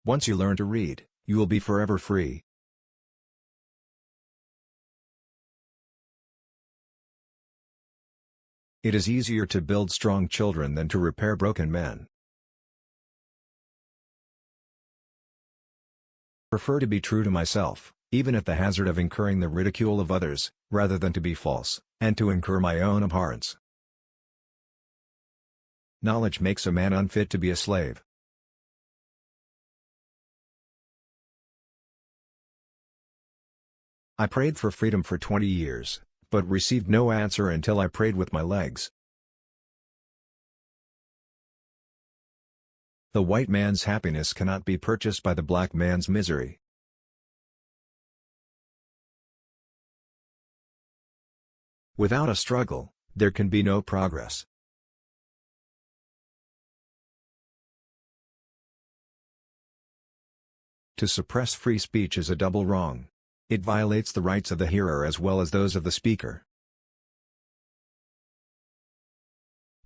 Once you learn to read, you will be forever free. It is easier to build strong children than to repair broken men. Prefer to be true to myself, even at the hazard of incurring the ridicule of others, rather than to be false, and to incur my own abhorrence. Knowledge makes a man unfit to be a slave. I prayed for freedom for 20 years, but received no answer until I prayed with my legs. The white man's happiness cannot be purchased by the black man's misery. Without a struggle, there can be no progress. To suppress free speech is a double wrong. It violates the rights of the hearer as well as those of the speaker.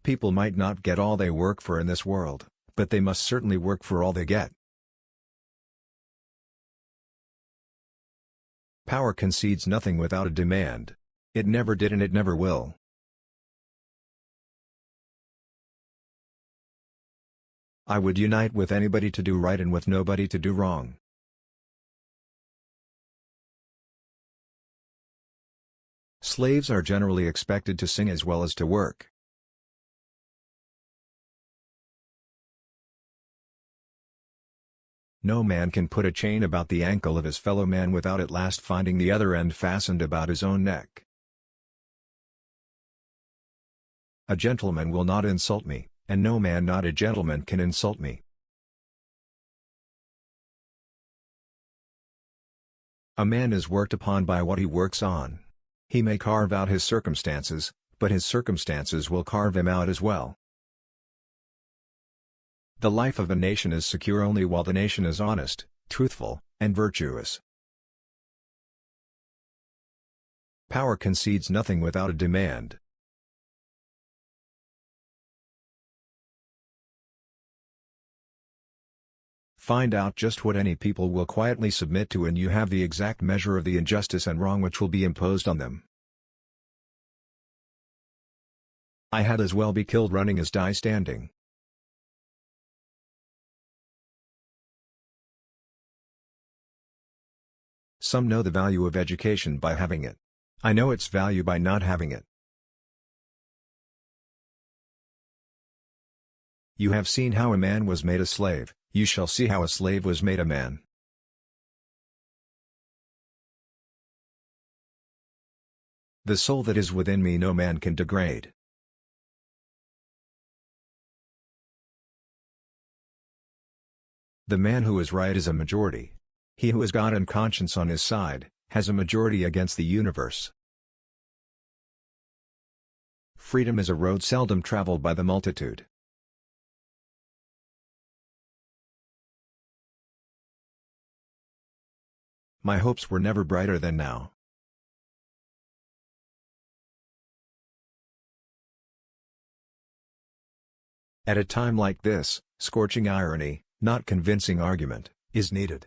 People might not get all they work for in this world, but they must certainly work for all they get. Power concedes nothing without a demand. It never did and it never will. I would unite with anybody to do right and with nobody to do wrong. Slaves are generally expected to sing as well as to work. No man can put a chain about the ankle of his fellow man without at last finding the other end fastened about his own neck. A gentleman will not insult me, and no man not a gentleman can insult me. A man is worked upon by what he works on. He may carve out his circumstances, but his circumstances will carve him out as well. The life of a nation is secure only while the nation is honest, truthful, and virtuous. Power concedes nothing without a demand. Find out just what any people will quietly submit to and you have the exact measure of the injustice and wrong which will be imposed on them. I had as well be killed running as die standing. Some know the value of education by having it. I know its value by not having it. You have seen how a man was made a slave, you shall see how a slave was made a man. The soul that is within me no man can degrade. The man who is right is a majority. He who has God and conscience on his side, has a majority against the universe. Freedom is a road seldom traveled by the multitude. My hopes were never brighter than now. At a time like this, scorching irony, not convincing argument, is needed.